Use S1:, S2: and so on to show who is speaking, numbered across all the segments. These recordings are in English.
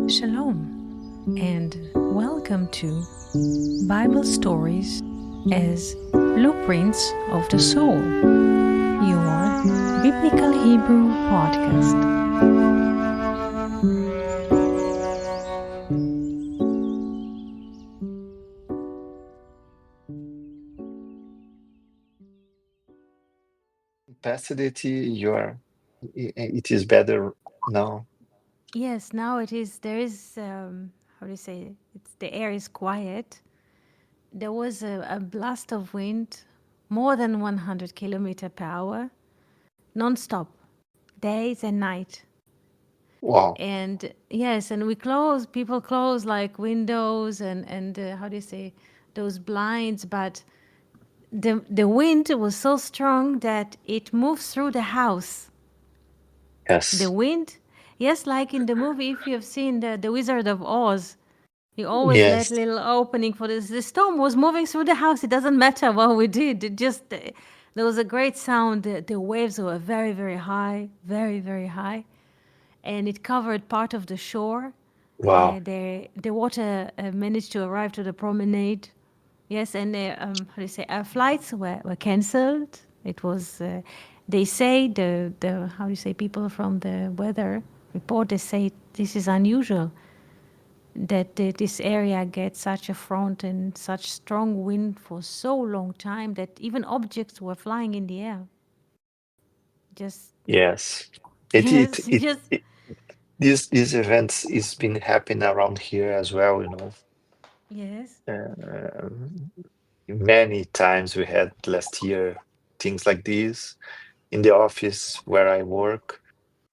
S1: Shalom, and welcome to Bible Stories as Blueprints of the Soul, your Biblical Hebrew podcast.
S2: Capacity, it is better now.
S1: Yes, now there is, how do you say, the air is quiet. There was a blast of wind, more than 100 kilometer per hour, non-stop, days and night.
S2: Wow.
S1: And yes, and people close like windows and how do you say, those blinds, but the wind was so strong that it moves through the house. The
S2: Yes.
S1: wind, yes, like in the movie, if you have seen the Wizard of Oz, you always let
S2: Yes.
S1: little opening for this. The storm was moving through the house. It doesn't matter what we did. There was a great sound. The waves were very, very high, very, very high, and it covered part of the shore.
S2: Wow.
S1: The water managed to arrive to the promenade. Yes, and how do you say? Our flights were cancelled. It was. They say the how do you say? People from the weather report, they say this is unusual that this area gets such a front and such strong wind for so long time that even objects were flying in the air. Just
S2: Yes. It it
S1: yes,
S2: it,
S1: just
S2: it these events is been happening around here as well,
S1: yes,
S2: Uh, many times we had last year things like this in the office where I work.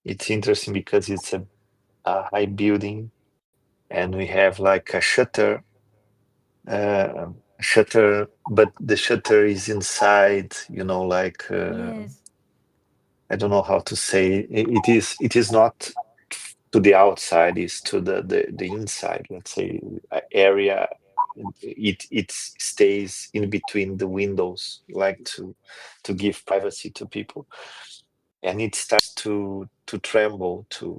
S2: It's interesting because it's a high building and we have like a shutter, but the shutter is inside,
S1: yes,
S2: I don't know how to say. It is not to the outside, it's to the inside, let's say, area. It stays in between the windows, like to give privacy to people, and it starts to tremble, to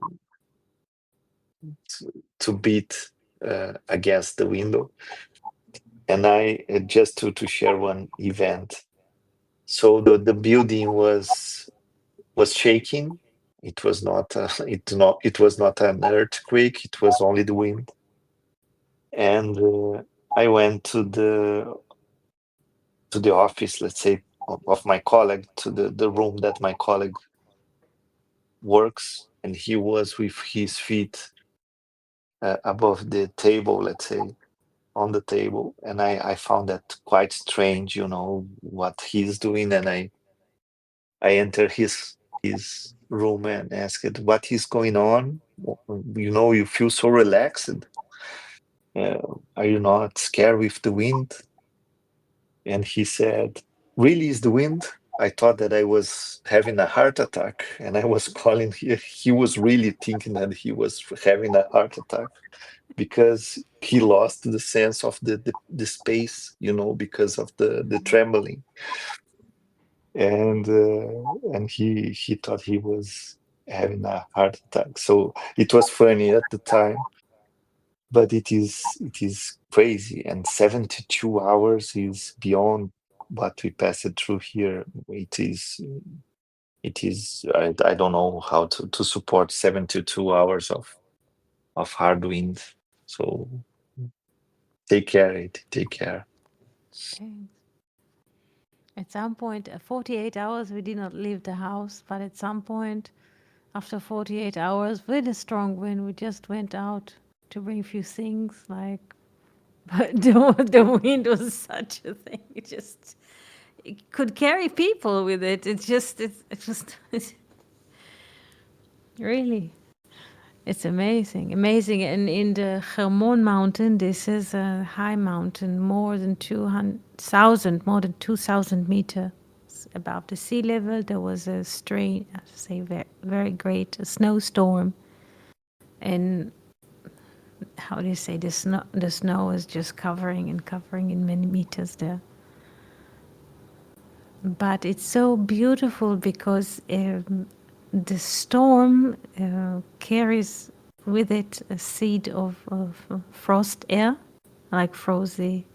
S2: beat against the window. And I just to share one event. So the building was shaking. It was not it was not an earthquake. It was only the wind. And I went to the office, let's say, of my colleague, to the room that my colleague works, and he was with his feet above the table, let's say, on the table, and I found that quite strange, what he's doing, and I enter his room and asked what is going on. You feel so relaxed. Uh, are you not scared with the wind? And he said, "Really, is the wind? I thought that I was having a heart attack, and I was calling here." He was really thinking that he was having a heart attack because he lost the sense of the space, because of the trembling. And he thought he was having a heart attack. So it was funny at the time, but it is crazy. And 72 hours is beyond what we passed through here. It is I don't know how to support 72 hours of hard wind. So take care.
S1: thanks. At some point, 48 hours, we did not leave the house, but at some point, after 48 hours, with a strong wind, we just went out to bring a few things. But the wind was such a thing. It could carry people with it. It's really, it's amazing, amazing. And in the Hermon mountain, this is a high mountain, more than 2,000 meters above the sea level. There was a strange, I have to say, very, very great snowstorm. And how do you say, the snow is just covering and covering in many meters there. But it's so beautiful because the storm carries with it a seed of frost air, like frozy,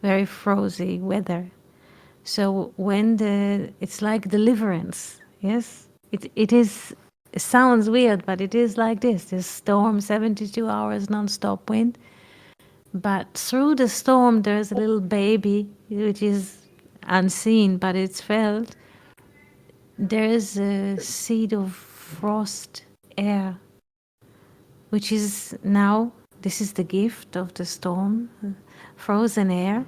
S1: very frozy weather. So when it's like deliverance, yes, it is. It sounds weird, but it is like this: this storm, 72 hours non-stop wind. But through the storm, there's a little baby, which is unseen, but it's felt. There is a seed of frost air, which is now, this is the gift of the storm, frozen air,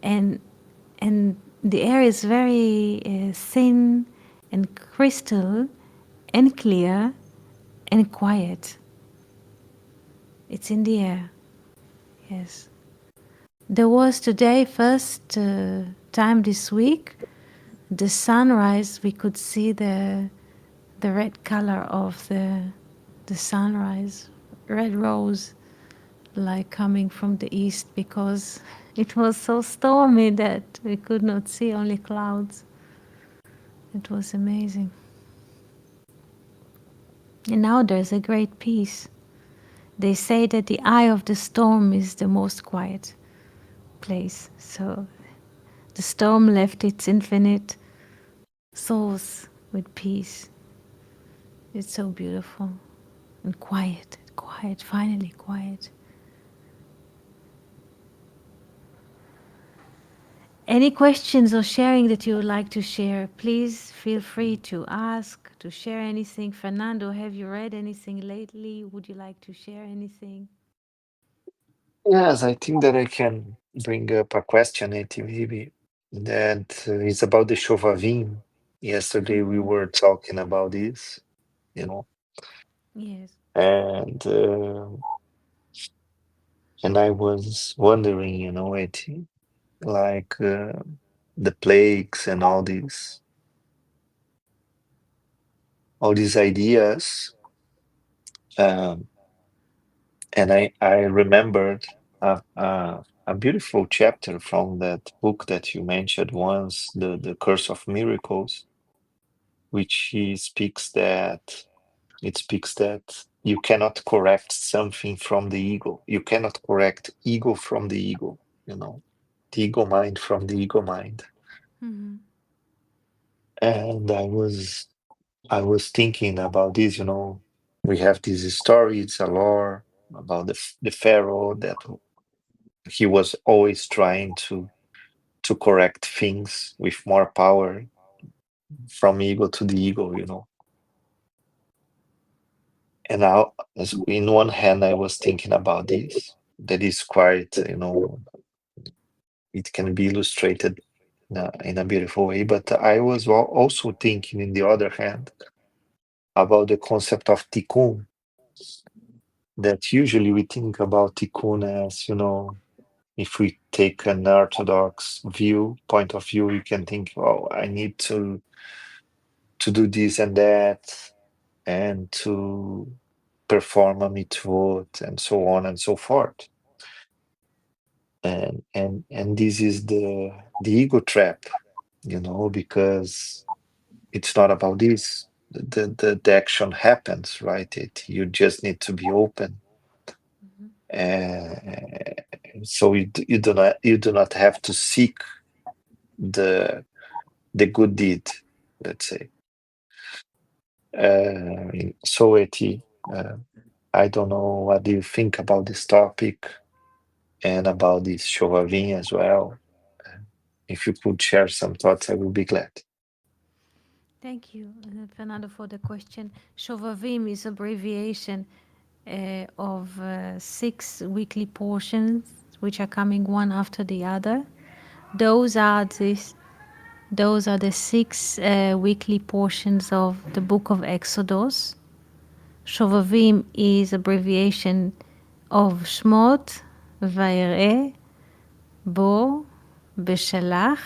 S1: and and the air is very thin and crystal and clear and quiet. It's in the air. Yes. There was today first time this week the sunrise. We could see the red color of the sunrise, red rose, like coming from the east, because it was so stormy that we could not see, only clouds. It was amazing. And now there's a great peace. They say that the eye of the storm is the most quiet place. So the storm left its infinite source with peace. It's so beautiful and quiet, quiet, finally quiet. Any questions or sharing that you would like to share, please feel free to ask, to share anything. Fernando, have you read anything lately? Would you like to share anything?
S2: Yes, I think that I can bring up a question, Eti, maybe, that is about the Shovavim. Yesterday we
S1: Mm-hmm.
S2: were talking about this, you know,
S1: Yes.
S2: and uh, and I was wondering, Eti, like the plagues and all these ideas, um, and I remembered a beautiful chapter from that book that you mentioned once, the Curse of Miracles, which he speaks that it speaks that you cannot correct something from the ego. You cannot correct ego from the ego, the ego mind from the ego mind.
S1: Mm-hmm.
S2: And I was thinking about this, we have this story, it's a lore about the pharaoh that he was always trying to correct things with more power from ego to the ego. And now, in one hand, I was thinking about this. That is quite, it can be illustrated in a beautiful way. But I was also thinking, in the other hand, about the concept of tikkun. That usually we think about tikkun as, if we take an orthodox point of view, you can think, oh, I need to do this and that, and to perform a mitzvot, and so on and so forth. And this is the ego trap, because it's not about this. The action happens, right? You just need to be open.
S1: Mm-hmm.
S2: uh, so you do not have to seek the the good deed, let's say. So uh, I don't know, what do you think about this topic and about this Shovavin as well? Uh, if you could share some thoughts, I will be glad.
S1: Thank you, Fernando, for the question. Shovavim is abbreviation of 6 weekly portions, which are coming one after the other. Those are this. Those are the 6 weekly portions of the book of Exodus. Shovavim is abbreviation of Shmot, Vayere, Bo, Beshalach,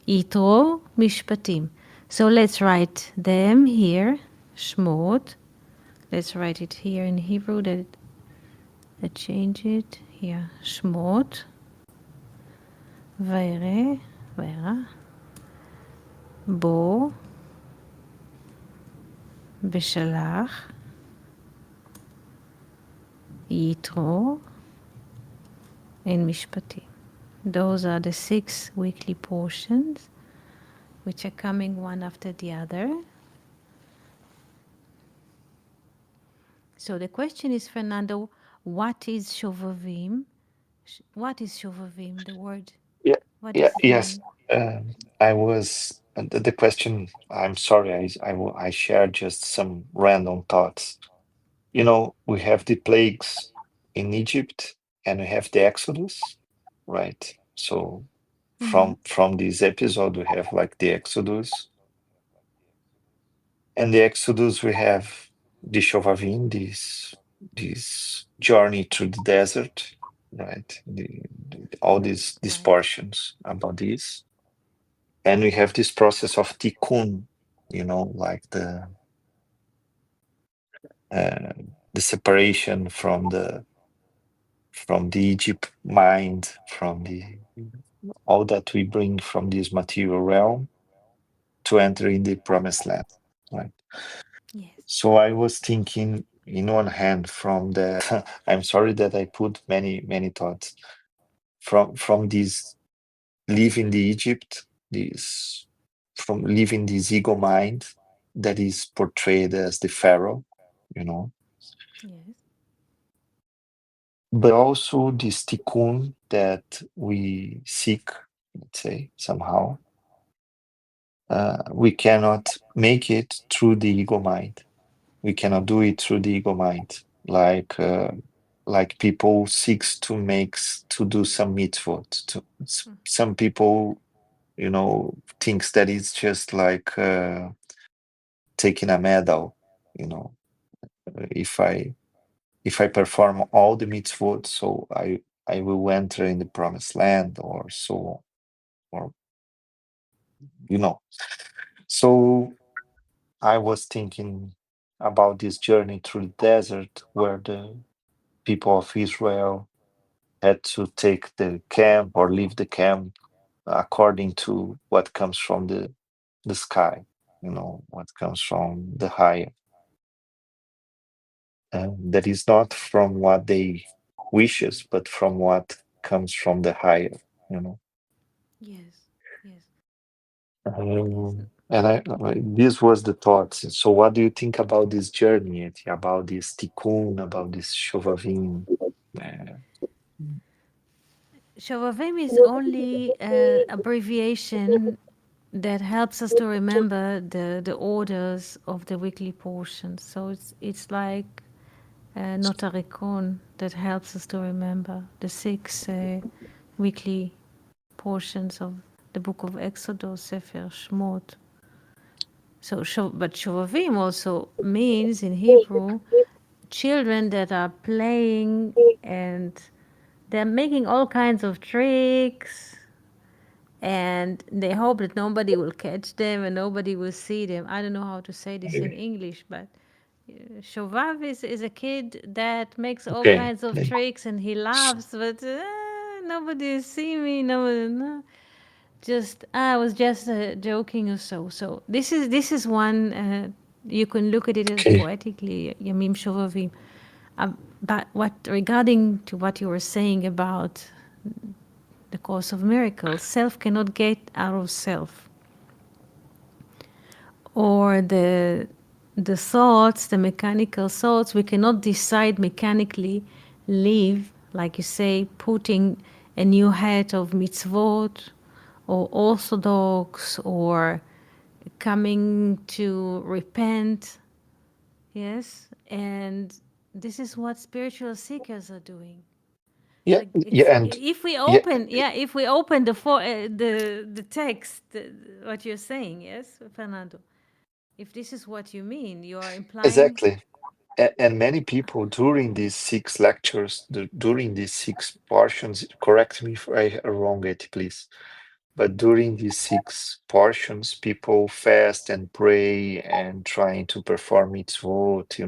S1: Yitro, Mishpatim. So let's write them here. Shmot. Let's write it here in Hebrew. Let's change it here. Shmot, Vayere, Vayera, Bo, Beshalach, Yitro, and Mishpatim. Those are the 6 weekly portions, which are coming one after the other. So the question is, Fernando, what is Shovavim? What is Shovavim, the word?
S2: Yeah,
S1: What
S2: yeah,
S1: does it
S2: yes.
S1: mean?
S2: I was the question. I'm sorry, I shared just some random thoughts. We have the plagues in Egypt and we have the Exodus, right? So
S1: Mm-hmm.
S2: from this episode, we have like the Exodus, and the Exodus we have the Shovavim, this journey through the desert, right? All these
S1: Right.
S2: portions about this, and we have this process of tikkun, like uh, the separation from the Egypt mind, from the all that we bring from this material realm to enter in the promised land, right?
S1: Yes.
S2: So I was thinking, in one hand, from the I'm sorry that I put many thoughts from this leaving the Egypt, this from leaving this ego mind that is portrayed as the Pharaoh, you know,
S1: Yes.
S2: but also this tikkun that we seek, let's say, somehow. We cannot make it through the ego mind. We cannot do it through the ego mind, like people seeks to do some mitzvot. Some people, thinks that it's just like taking a medal. You know, if I perform all the mitzvot, so I will enter in the promised land, or so on, or you know. So I was thinking about this journey through the desert, where the people of Israel had to take the camp or leave the camp according to what comes from the sky, what comes from the higher. That is not from what they wishes, but from what comes from the higher, you know.
S1: Yes. Yes. Yes.
S2: This was the thoughts. So, what do you think about this journey, Eti? About this tikkun, about this shovavim? Uh,
S1: Shovavim is only an abbreviation that helps us to remember the orders of the weekly portions. So it's like notarikon that helps us to remember the 6 weekly portions of the book of Exodus, Sefer Shmot. So, but Shovavim also means in Hebrew children that are playing and they're making all kinds of tricks and they hope that nobody will catch them and nobody will see them. I don't know how to say this in English, but Shovav is a kid that makes all
S2: okay.
S1: kinds of tricks and he laughs, but nobody will see me. Nobody, no. Just I was just joking or so. So this is one you can look at it as
S2: Okay.
S1: poetically Yamim Shovavim. But what regarding to what you were saying about the Course of Miracles, self cannot get out of self, or the thoughts, the mechanical thoughts, we cannot decide mechanically, live, like you say, putting a new hat of mitzvot, or orthodox, or coming to repent. Yes, and this is what spiritual seekers are doing.
S2: Yeah,
S1: Like
S2: yeah, and
S1: if we
S2: yeah,
S1: open, yeah, if we open the text, what you're saying, yes, Fernando. If this is what you mean, you are implying.
S2: exactly. And many people during these 6 lectures, during these 6 portions, correct me if I are wrong, Eti, please. But during these 6 portions, people fast and pray and trying to perform mitzvot.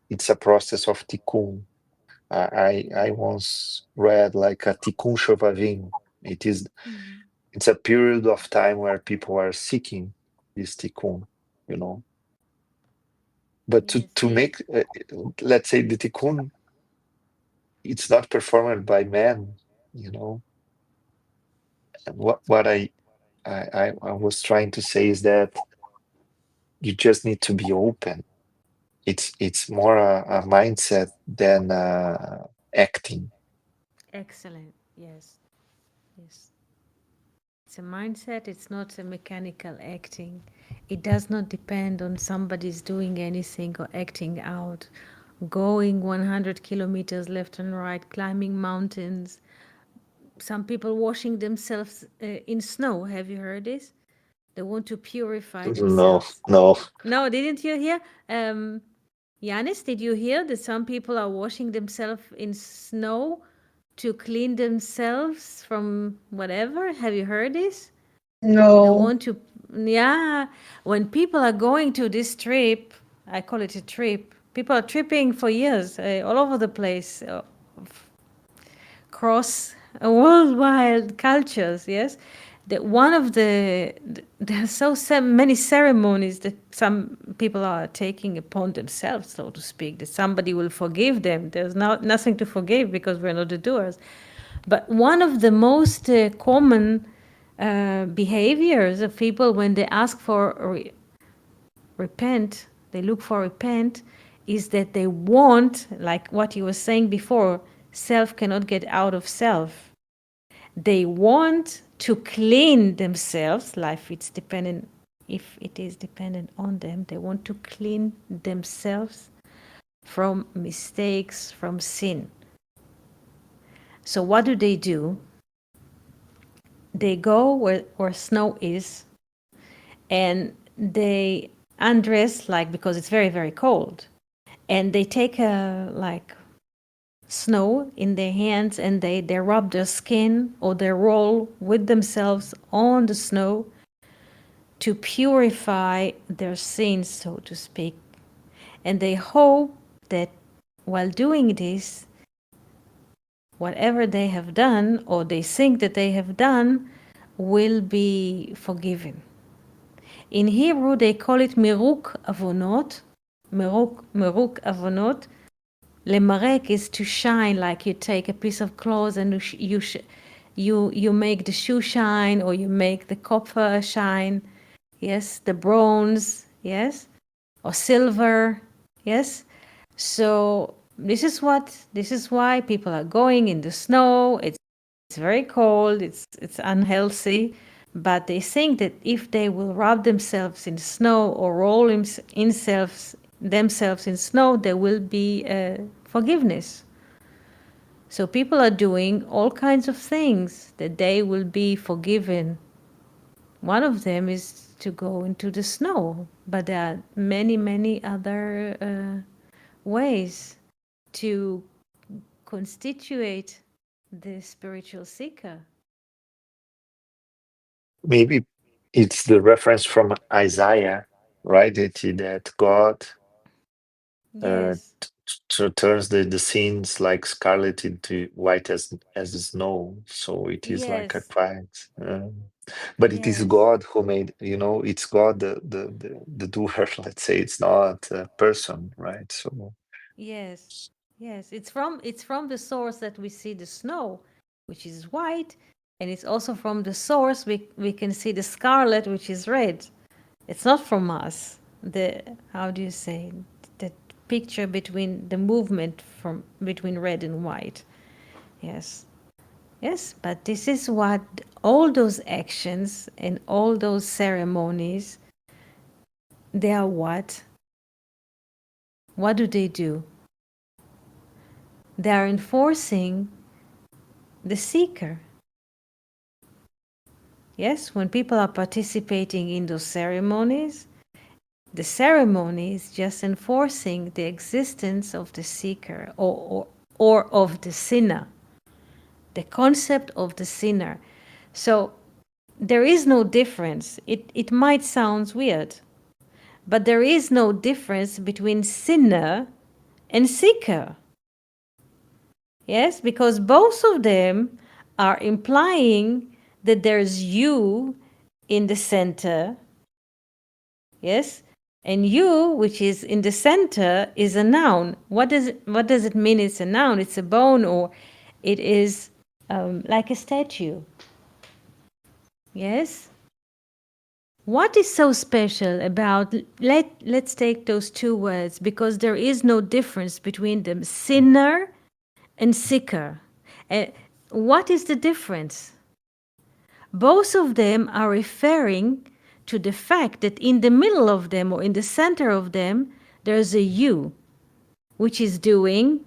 S2: It's a process of tikkun. I once read like a tikkun shovavim.
S1: Mhm.
S2: It's a period of time where people are seeking this tikkun. You know, but to
S1: Yes,
S2: to make let's say the tikkun. it's not performed by man, you know. And what I was trying to say is that you just need to be open. It's more a mindset than acting.
S1: Excellent. Yes. Yes. It's a mindset, it's not a mechanical acting. It does not depend on somebody's doing anything or acting out, going 100 kilometers left and right, climbing mountains. Some people washing themselves in snow. Have you heard this? They want to purify
S2: No,
S1: themselves.
S2: no,
S1: No, didn't you hear? Yanis, did you hear that some people are washing themselves in snow to clean themselves from whatever? Have you heard this? They
S2: no.
S1: want to, yeah. When people are going to this trip, I call it a trip. People are tripping for years all over the place, cross worldwide cultures. Yes, that one of there are so many ceremonies that some people are taking upon themselves, so to speak, that somebody will forgive them. There's nothing to forgive because we're not the doers. But one of the most common behaviors of people when they ask for repent, they look for repent, is that they want, like what you were saying before, self cannot get out of self. They want to clean themselves, life it's dependent, if it is dependent on them, they want to clean themselves from mistakes, from sin. So what do? They go where snow is and they undress, like, because it's very very cold, and they take a like snow in their hands and they rub their skin or they roll with themselves on the snow to purify their sins, so to speak. And they hope that while doing this, whatever they have done or they think that they have done will be forgiven. In Hebrew, they call it miruk avonot. Miruk avonot. Lemarek is to shine, like you take a piece of cloth and you make the shoe shine, or you make the copper shine. Yes, the bronze. Yes, or silver. Yes. So this is why people are going in the snow. It's very cold, it's unhealthy, but they think that if they will rub themselves in snow or roll themselves in snow, there will be forgiveness. So people are doing all kinds of things that they will be forgiven. One of them is to go into the snow, but there are many, many other ways to constitute the spiritual seeker.
S2: Maybe it's the reference from Isaiah, right? That God
S1: Yes,
S2: turns the scenes like scarlet into white as snow. So it is like a
S1: yes,
S2: quiet. But it is
S1: yes,
S2: God who made, it's God the doer. Let's say it's not a person, right? So
S1: yes, yes. It's from the source that we see the snow, which is white, and it's also from the source we can see the scarlet, which is red. It's not from us. The how do you say the picture between the movement from between red and white. Yes. Yes, but this is what all those actions and all those ceremonies, they are what? What do they do? They are enforcing the seeker. Yes, when people are participating in those ceremonies, the ceremony is just enforcing the existence of the seeker, or of the sinner, the concept of the sinner. So there is no difference. It might sound weird, but there is no difference between sinner and seeker. Yes, because both of them are implying that there's you in the center. Yes, And you, which is in the center, is a noun. What does it mean it's a noun? It's a bone, or it is like a statue. Yes? What is so special about, let's take those two words, because there is no difference between them, sinner and sicker. Uh, what is the difference? Both of them are referring to the fact that in the middle of them, or in the center of them, there's a you, which is doing,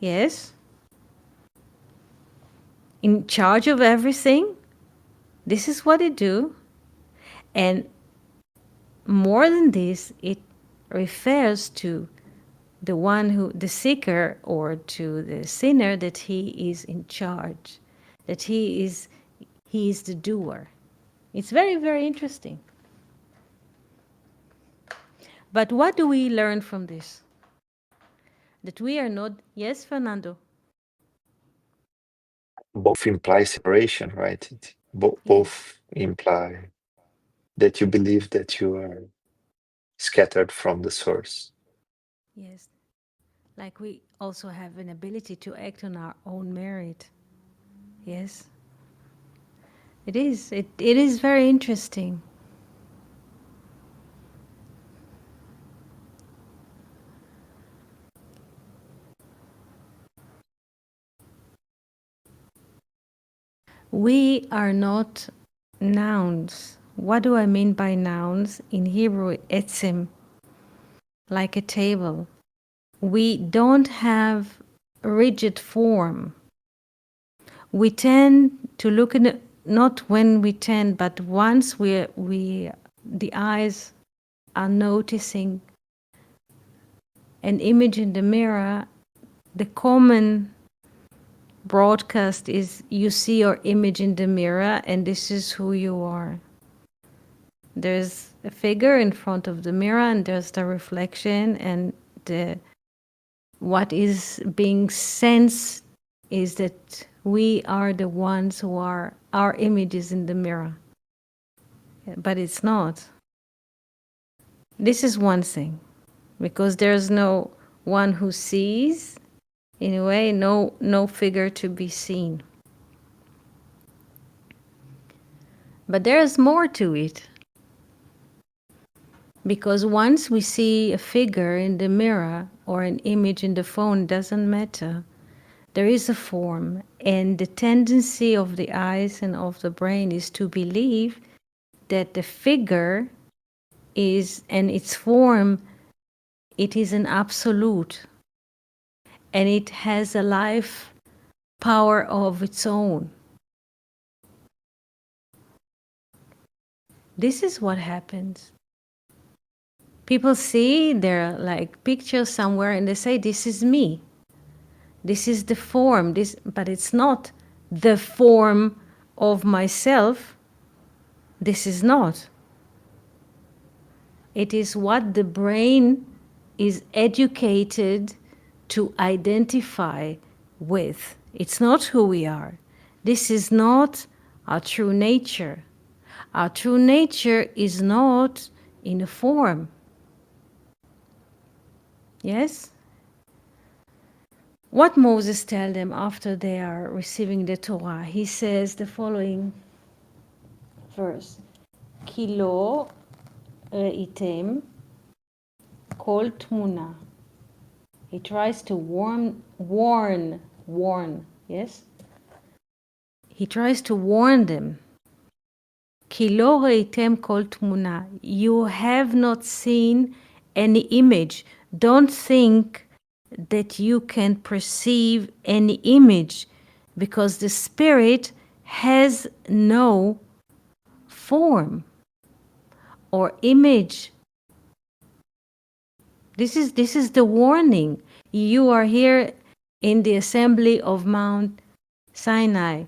S1: yes, in charge of everything. This is what it do. And more than this, it refers to the one who, the seeker, or to the sinner, that he is in charge, that he is the doer. It's very, very interesting. But what do we learn from this? That we are not, yes, Fernando?
S2: Both imply separation, right?
S1: Yes,
S2: Both imply that you believe that you are scattered from the source.
S1: yes. Like we also have an ability to act on our own merit. Yes, it is. It is very interesting. We are not nouns. What do I mean by nouns? In Hebrew, etzim, like a table. We don't have a rigid form. We tend to look in it, not when we tend, but once the eyes are noticing an image in the mirror, the common broadcast is you see your image in the mirror and this is who you are. There's a figure in front of the mirror and there's the reflection, and the what is being sensed is that we are the ones who are our images in the mirror. But it's not. This is one thing, because there's no one who sees, in a way, no figure to be seen. But there's more to it. Because once we see a figure in the mirror or an image in the phone, doesn't matter. There is a form, and the tendency of the eyes and of the brain is to believe that the figure is, and its form, it is an absolute, and it has a life power of its own. This is what happens. People see their like pictures somewhere and they say, this is me. This is the form, this, but it's not the form of myself. This is not. It is what the brain is educated to identify with. It's not who we are. This is not our true nature. Our true nature is not in a form. Yes? What Moses tells them after they are receiving the Torah, he says the following verse: Ki lo reitem kol tmuna. He tries to warn, yes? He tries to warn them. Ki lo reitem kol tmuna. You have not seen any image. Don't think that you can perceive any image, because the spirit has no form or image. This is the warning. You are here in the assembly of Mount Sinai.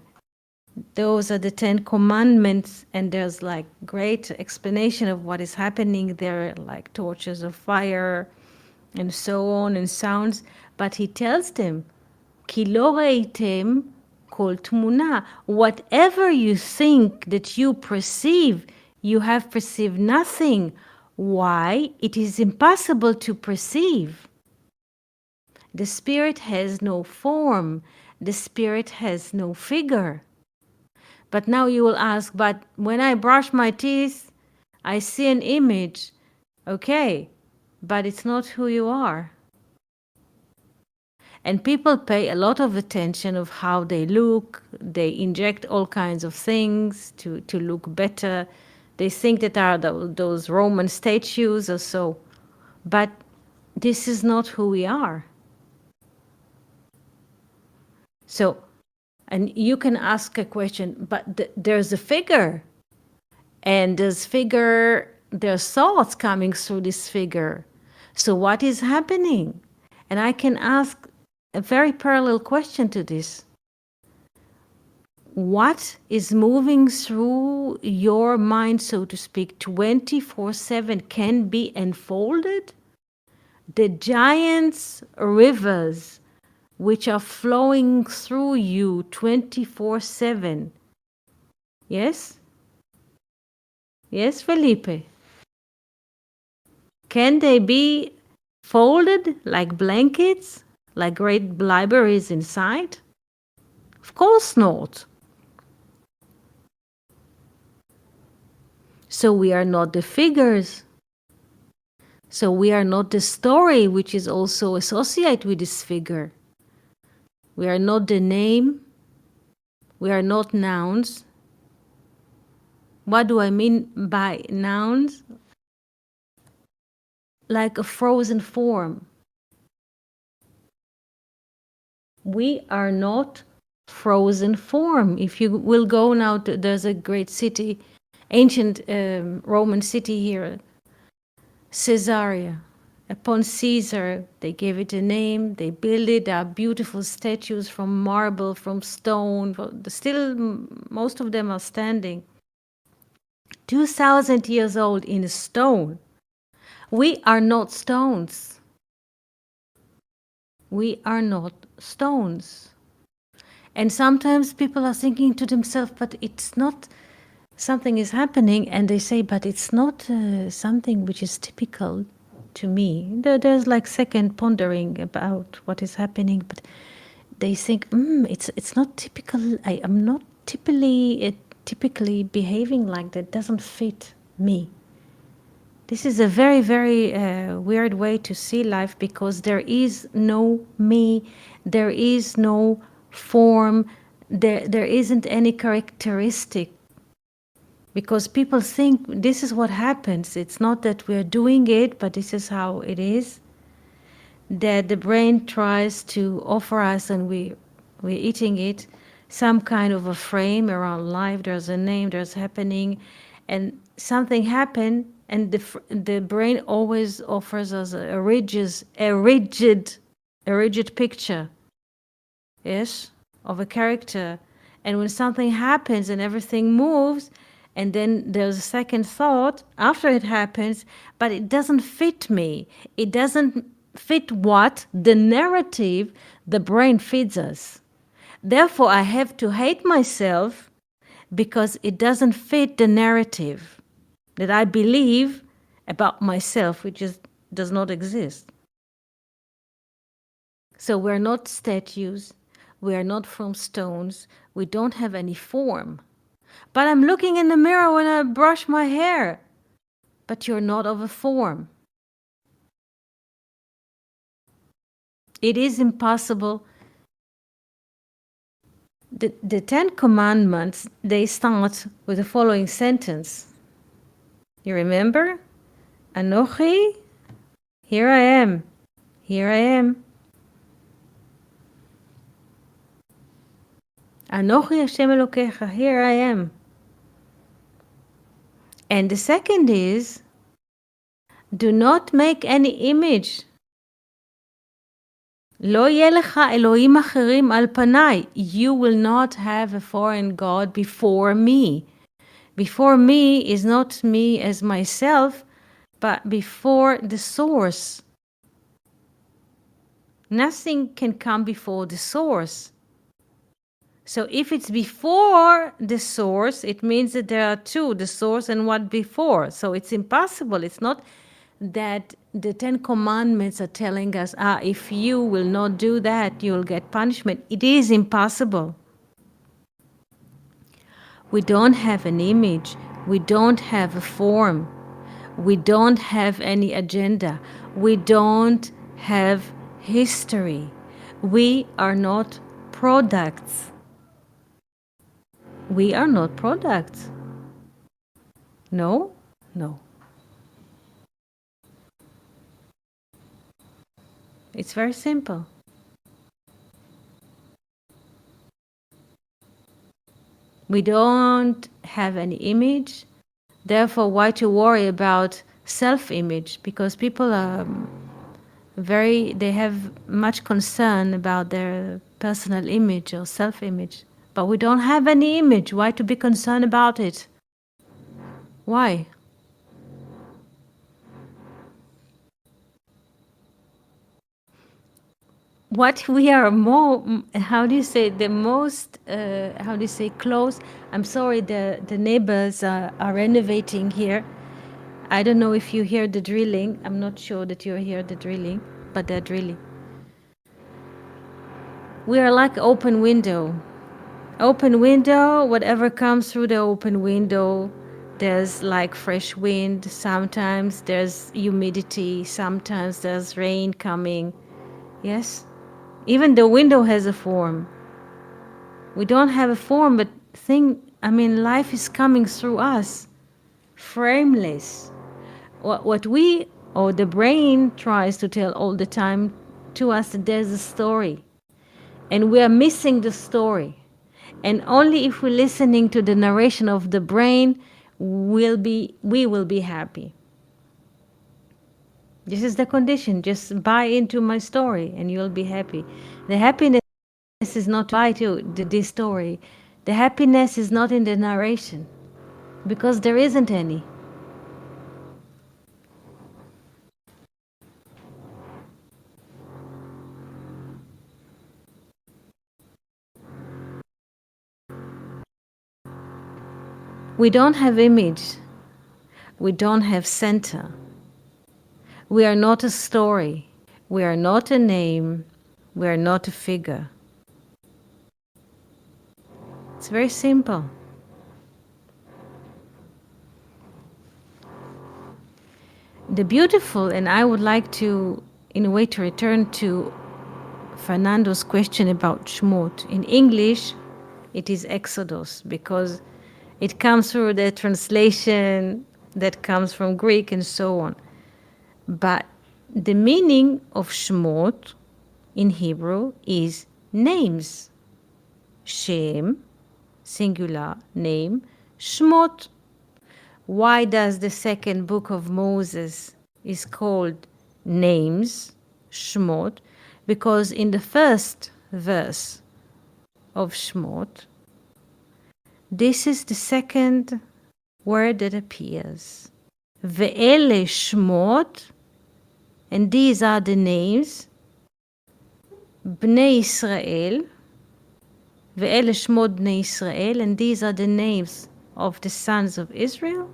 S1: Those are the 10 commandments, and there's like great explanation of what is happening there, like torches of fire and so on, and sounds. But he tells them, Ki lo reitem kol tmuna. Whatever you think that you perceive, you have perceived nothing Why? It is impossible to perceive. The spirit has no form. The spirit has no figure. But now you will ask, but when I brush my teeth, I see an image. Okay, but it's not who you are. And people pay a lot of attention of how they look. They inject all kinds of things to look better. They think that are those Roman statues or so. But this is not who we are. So, and you can ask a question, but there's a figure. And this figure, there's thoughts coming through this figure. So what is happening? And I can ask a very parallel question to this. What is moving through your mind, so to speak, 24/7 can be unfolded? The giants rivers which are flowing through you 24/7. Yes? Yes, Felipe? Can they be folded like blankets, like great libraries inside? Of course not. So we are not the figures. So we are not the story which is also associated with this figure. We are not the name. We are not nouns. What do I mean by nouns? Like a frozen form. We are not frozen form. If you will go now to, there's a great city, ancient Roman city here, Caesarea. Upon Caesar, they gave it a name, they built it. There are beautiful statues from marble, from stone. Still, most of them are standing. 2,000 years old in stone. We are not stones. We are not stones. And sometimes people are thinking to themselves, but it's not, something is happening, and they say, but it's not something which is typical to me. There's like second pondering about what is happening, but they think, it's not typical. I am not typically behaving like that. Doesn't fit me. This is a very, very weird way to see life, because there is no me, there is no form, there isn't any characteristic. Because people think this is what happens. It's not that we're doing it, but this is how it is. That the brain tries to offer us, and we're eating it, some kind of a frame around life. There's a name, there's happening, and something happened, and the brain always offers us a rigid picture, yes, of a character. And when something happens and everything moves, and then there's a second thought after it happens, but it doesn't fit me. It doesn't fit what? The narrative the brain feeds us. Therefore, I have to hate myself because it doesn't fit the narrative that I believe about myself, which does not exist. So we're not statues. We are not from stones. We don't have any form. But I'm looking in the mirror when I brush my hair. But you're not of a form. It is impossible. The Ten Commandments, they start with the following sentence. You remember? Anochi, here I am. Here I am. Anochi Hashem Elokecha, here I am. And the second is, do not make any image. לא יהיה לך אלוהים אחרים על פניי. You will not have a foreign God before me. Before me is not me as myself, but before the source. Nothing can come before the source. So if it's before the source, it means that there are two, the source and what before. So it's impossible. It's not that the Ten Commandments are telling us, if you will not do that, you'll get punishment. It is impossible. We don't have an image. We don't have a form. We don't have any agenda. We don't have history. We are not products. We are not products. No, no. It's very simple. We don't have any image. Therefore, why to worry about self-image? Because people are they have much concern about their personal image or self-image. But we don't have any image. Why to be concerned about it? Why? What we are more, how do you say, the most, how do you say, close? I'm sorry, the neighbors are renovating here. I don't know if you hear the drilling. I'm not sure that you hear the drilling, but they're drilling. We are like open window. Open window, whatever comes through the open window, there's like fresh wind, sometimes there's humidity, sometimes there's rain coming. Yes? Even the window has a form. We don't have a form, but life is coming through us, frameless. What we, or the brain, tries to tell all the time to us that there's a story, and we are missing the story. And only if we're listening to the narration of the brain, we will be happy. This is the condition. Just buy into my story and you'll be happy. The happiness is not to buy to this story. The happiness is not in the narration because there isn't any. We don't have image. We don't have center. We are not a story. We are not a name. We are not a figure. It's very simple. The beautiful, and I would like to, in a way, to return to Fernando's question about Shmot. In English, it is Exodus because it comes through the translation that comes from Greek and so on. But the meaning of Shmot in Hebrew is names. Shem, singular, name. Shmot. Why does the second book of Moses is called names, Shmot? Because in the first verse of Shmot, this is the second word that appears. Ve'ele Shmot, and these are the names, Bnei Israel, Ve'ele Shmot Bnei Israel, and these are the names of the sons of Israel.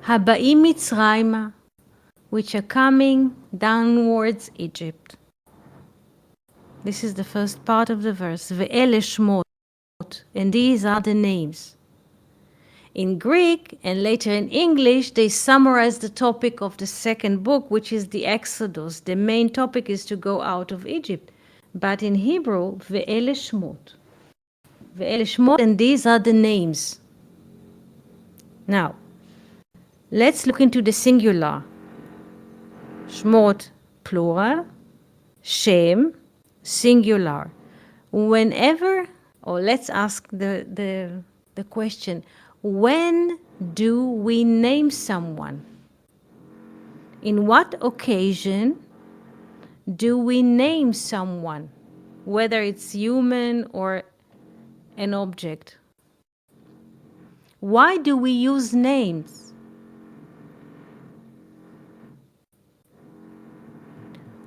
S1: Haba'im Mitzrayma, which are coming downwards Egypt. This is the first part of the verse. Ve'ele Shmot, and these are the names. In Greek and later in English, they summarize the topic of the second book, which is the Exodus. The main topic is to go out of Egypt. But in Hebrew, Ve'ele Shmot. Ve'ele Shmot, and these are the names. Now, let's look into the singular. Shmot, plural. Shem, singular. Whenever, or let's ask the question, when do we name someone? In what occasion do we name someone, whether it's human or an object? Why do we use names?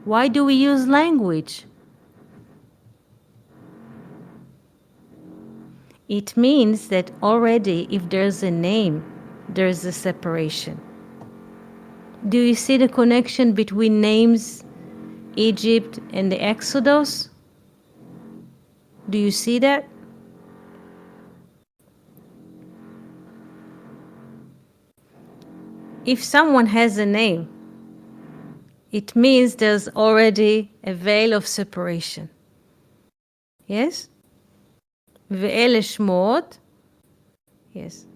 S1: Why do we use language? It means that already, if there's a name, there's a separation. Do you see the connection between names, Egypt, and the Exodus? Do you see that? If someone has a name, it means there's already a veil of separation. Yes? Ve'ele shmot. Yes.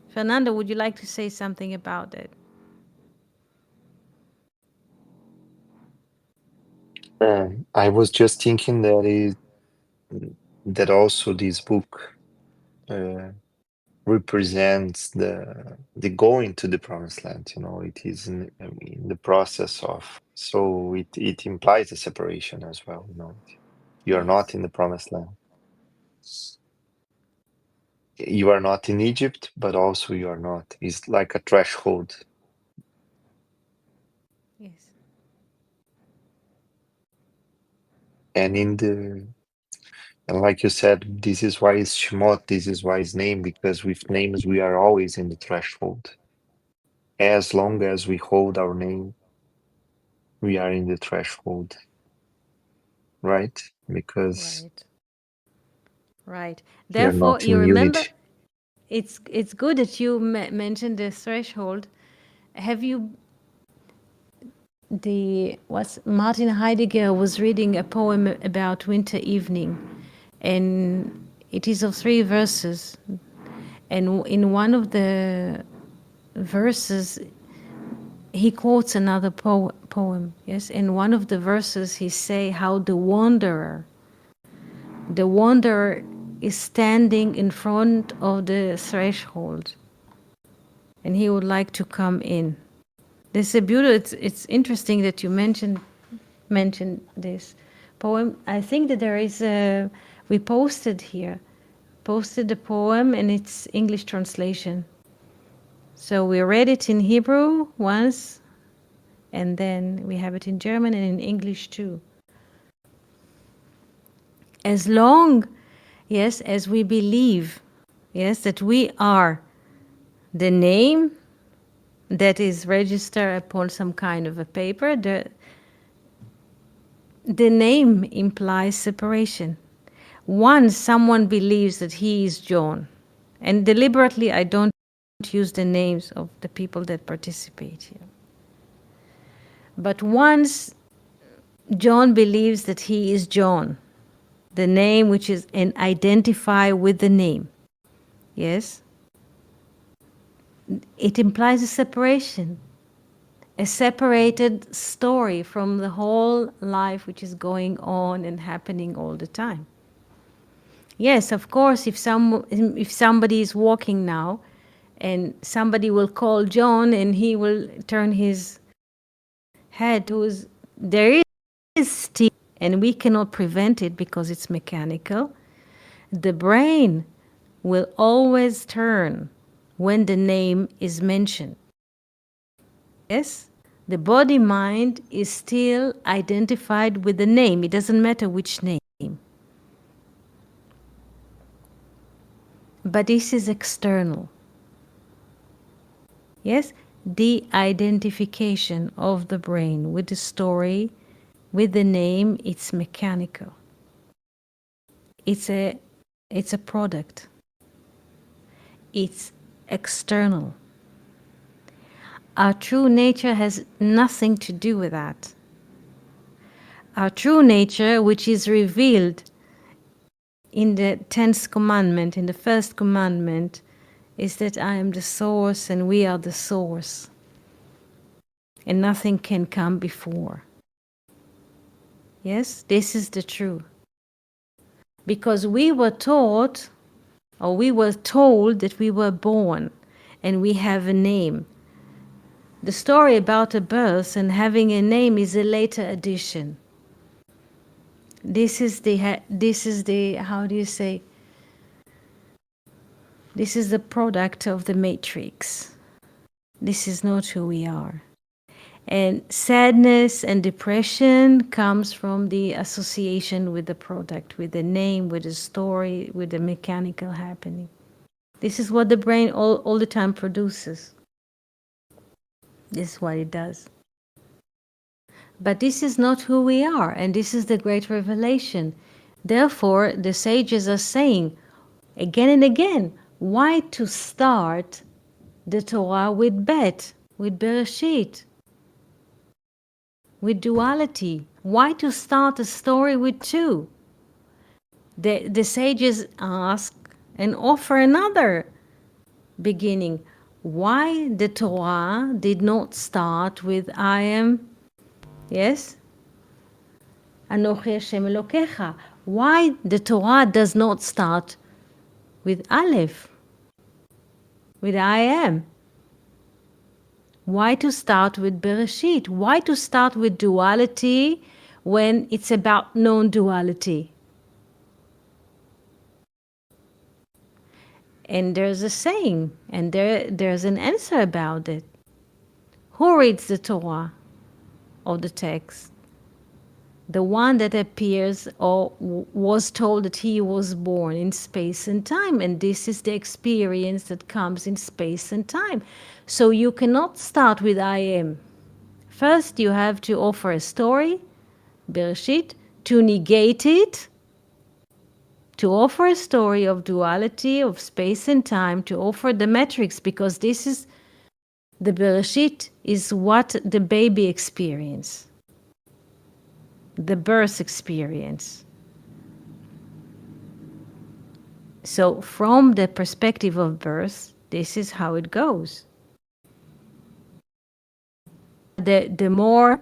S1: Fernando, would you like to say something about it?
S2: I was just thinking that also this book uh, represents the going to the promised land. You know, it is in the process of, so it implies a separation as well. You know, you are not
S1: Yes.
S2: in the promised land. You are not in Egypt, but also you are not. It's like a threshold.
S1: Yes.
S2: And and like you said, this is why it's Shemot, this is why it's name, because with names we are always in the threshold. As long as we hold our name, we are in the threshold, right? Because
S1: Right. Right.
S2: we are
S1: Therefore,
S2: not
S1: you
S2: in
S1: remember,
S2: unity.
S1: it's good that you mentioned the threshold. Have you the what's Martin Heidegger was reading a poem about winter evening, and it is of 3 verses, and in one of the verses he quotes another poem. Yes, in one of the verses he say how the wanderer is standing in front of the threshold, and he would like to come in. This is a beautiful. It's interesting that you mentioned this poem. I think that there is a we posted the poem and its English translation. So we read it in Hebrew once, and then we have it in German and in English too. As long, yes, as we believe, yes, that we are the name that is registered upon some kind of a paper, the name implies separation. Once someone believes that he is John, and deliberately I don't use the names of the people that participate here, but once John believes that he is John, the name which is and identify with the name, yes, it implies a separation, a separated story from the whole life which is going on and happening all the time. Yes, of course, if somebody is walking now and somebody will call John and he will turn his head towards, there is still, and we cannot prevent it because it's mechanical, the brain will always turn when the name is mentioned. Yes? The body mind is still identified with the name. It doesn't matter which name. But this is external. Yes? The identification of the brain with the story, with the name, it's mechanical. It's a product. It's external. Our true nature has nothing to do with that. Our true nature, which is revealed in the 10th commandment, in the first commandment, is that I am the source and we are the source. And nothing can come before. Yes, this is the truth. Because we were taught, or we were told that we were born and we have a name. The story about a birth and having a name is a later addition. This is the how do you say, this is the product of the matrix. This is not who we are. And sadness and depression comes from the association with the product, with the name, with the story, with the mechanical happening. This is what the brain all the time produces. This is what it does. But this is not who we are, and this is the great revelation. Therefore, the sages are saying again and again, why to start the Torah with Bet, with Bereshit, with duality? Why to start a story with two? The sages ask and offer another beginning. Why the Torah did not start with I am, yes? Anochi Hashem Elokecha. Why the Torah does not start with Aleph, with I am? Why to start with Bereshit? Why to start with duality when it's about non-duality? And there's a saying, and there's an answer about it. Who reads the Torah or the text? The one that appears or was told that he was born in space and time, and this is the experience that comes in space and time. So you cannot start with I am. First, you have to offer a story, Bereshit, to negate it, to offer a story of duality, of space and time, to offer the metrics, because this is the Bereshit is what the baby experience, the birth experience. So from the perspective of birth, this is how it goes. The more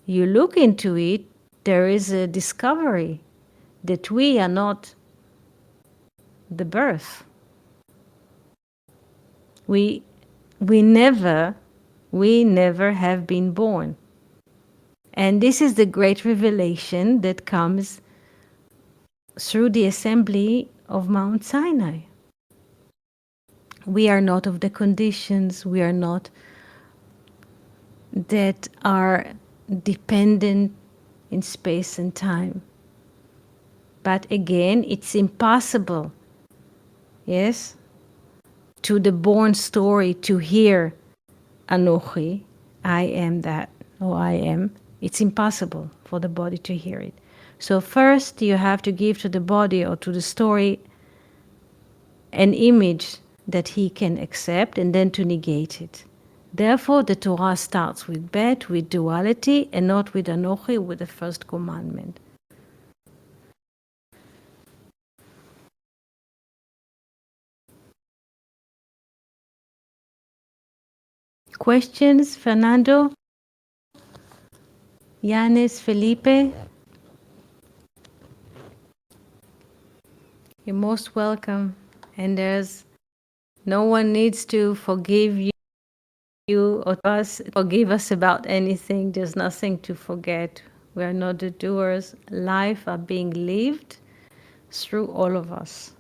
S1: you look into it, there is a discovery that we are not the birth. We never have been born. And this is the great revelation that comes through the assembly of Mount Sinai. We are not of the conditions, we are not that are dependent in space and time. But again, it's impossible, yes, to the born story to hear Anochi, I am that, or I am. It's impossible for the body to hear it. So first you have to give to the body or to the story an image that he can accept, and then to negate it. Therefore, the Torah starts with Bet, with duality, and not with Anochi, with the first commandment. Questions, Fernando? Yanis, Felipe? You're most welcome. And there's no one needs to forgive you or us, forgive us about anything. There's nothing to forget. We are not the doers. Life are being lived through all of us.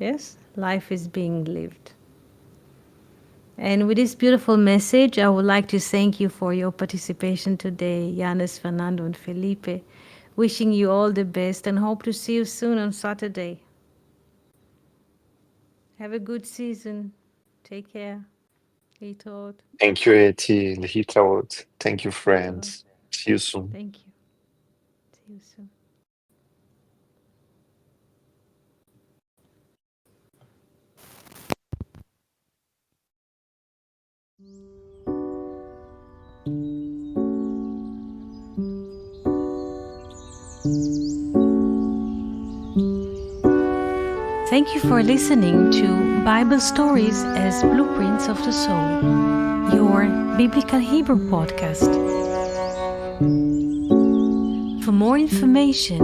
S1: Yes? Life is being lived. And with this beautiful message, I would like to thank you for your participation today, Yanis, Fernando, and Felipe. Wishing you all the best and hope to see you soon on Saturday. Have a good season. Take care. להתראות.
S2: Thank you, Eti. Lihitraot. Thank you, friends. See you soon.
S1: Thank you. See you soon. Thank you for listening to Bible Stories as Blueprints of the Soul, your Biblical Hebrew podcast. For more information,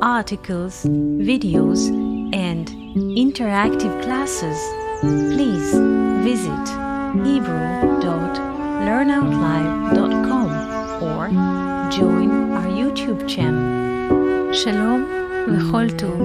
S1: articles, videos, and interactive classes, please visit hebrew.learnoutlive.com or join our YouTube channel. Shalom v'chol tov.